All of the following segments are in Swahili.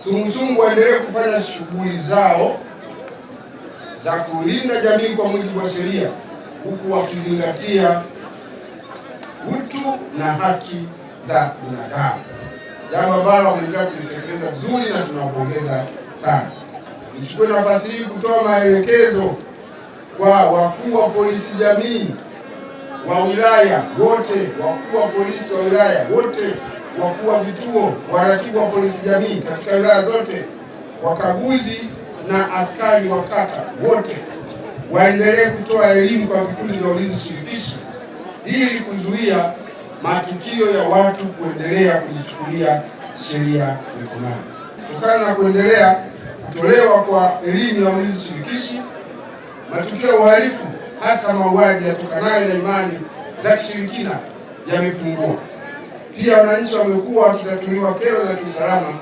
sungusungu waendelee kufanya shughuli zao za kulinda jamii kwa mujibu wa sheria, huku wakizingatia utu na haki za binadamu, jambo ambalo wameendelea kulitekeleza vizuri na tunawapongeza sana. Nichukue nafasi hii kutoa maelekezo kwa wakuu wa polisi jamii wa wilaya wote, wakuu wa polisi wa wilaya wote, wakuu wa vituo, waratibu wa polisi jamii katika wilaya zote, wakaguzi na askari wa kata wote waendelee kutoa elimu kwa vikundi vya ulinzi shirikishi ili kuzuia matukio ya watu kuendelea kujichukulia sheria mikononi. Kutokana na kuendelea kutolewa kwa elimu ya ulinzi shirikishi, matukio ya uhalifu hasa mauaji yatokanayo na imani za kishirikina yamepungua. Pia wananchi wamekuwa wakitatuliwa kero za kiusalama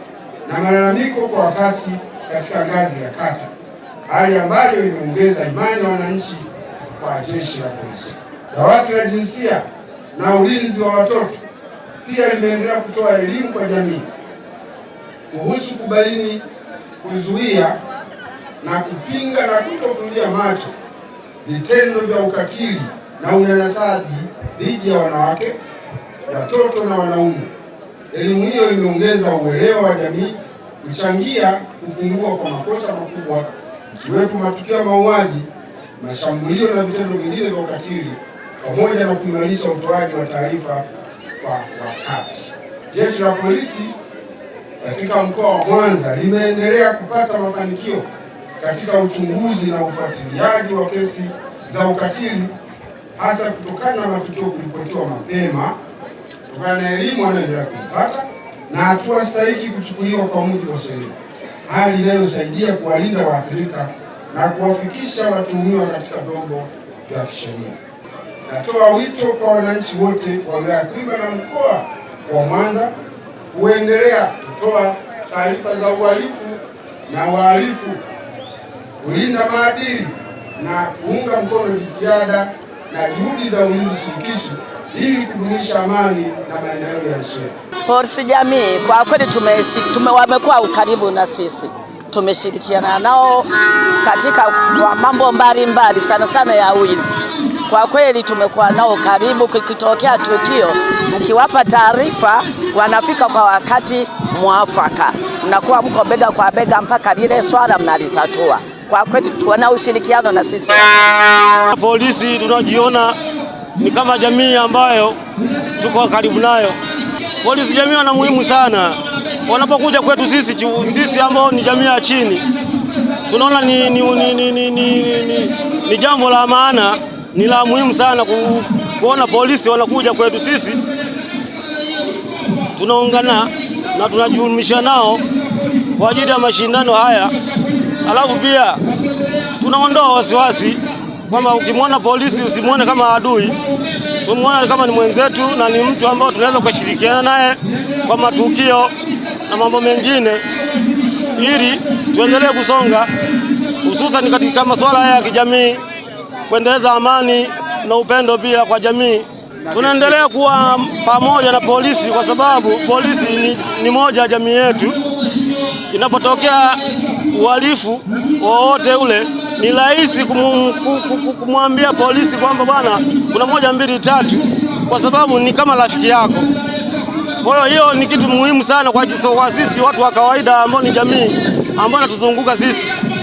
na malalamiko kwa wakati katika ngazi ya kata, hali ambayo imeongeza imani ya wananchi kwa jeshi la polisi. Dawati la jinsia na ulinzi wa watoto pia limeendelea kutoa elimu kwa jamii kuhusu kubaini, kuzuia na kupinga na kutofumbia macho vitendo vya ukatili na unyanyasaji dhidi ya wanawake, watoto na wanaume. Elimu hiyo imeongeza uelewa wa jamii, kuchangia kupungua kwa makosa makubwa ikiwepo matukio ya mauaji, mashambulio na vitendo vingine vya ukatili, pamoja na kuimarisha utoaji wa taarifa kwa wakati. Jeshi la polisi katika mkoa wa Mwanza limeendelea kupata mafanikio katika uchunguzi na ufuatiliaji wa kesi za ukatili, hasa kutokana na matukio kuripotiwa mapema, kutokana na elimu wanayoendelea kuipata na hatua stahiki kuchukuliwa kwa mujibu wa sheria, hali inayosaidia kuwalinda waathirika na kuwafikisha watuhumiwa katika vyombo vya kisheria. Natoa wito kwa wananchi wote wa wilaya Kwimba na mkoa wa Mwanza kuendelea kutoa taarifa za uhalifu na wahalifu, kulinda maadili na kuunga mkono jitihada na juhudi za ulinzi shirikishi ili kudumisha amani na maendeleo ya nchi yetu. Polisi jamii kwa kweli wamekuwa ukaribu na sisi, tumeshirikiana nao katika mambo mbalimbali, sana sana ya wizi. Kwa kweli tumekuwa nao karibu, kikitokea tukio mkiwapa taarifa wanafika kwa wakati mwafaka, mnakuwa mko bega kwa bega mpaka lile swala mnalitatua. Kwa kweli wana ushirikiano na sisi. Polisi tunajiona ni kama jamii ambayo tuko karibu nayo. Polisi jamii wana muhimu sana. Wanapokuja kwetu sisi ambao ni jamii ya chini, tunaona ni jambo la maana, ni la muhimu sana kuona polisi wanakuja kwetu sisi. Tunaungana na tunajumuisha nao kwa ajili ya mashindano haya. Alafu pia tunaondoa wasiwasi kwamba ukimwona polisi usimwone kama adui, tumuone kama ni mwenzetu na ni mtu ambao tunaweza kushirikiana naye kwa matukio na mambo mengine, ili tuendelee kusonga, hususan katika masuala haya ya kijamii, kuendeleza amani na upendo pia kwa jamii. Tunaendelea kuwa pamoja na polisi kwa sababu polisi ni moja ya jamii yetu. Inapotokea uhalifu wowote ule, ni rahisi kumwambia polisi kwamba bwana, kuna 1 2 3, kwa sababu ni kama rafiki yako. Kwa hiyo ni kitu muhimu sana kwa sisi watu wa kawaida ambao ni jamii ambao natuzunguka sisi.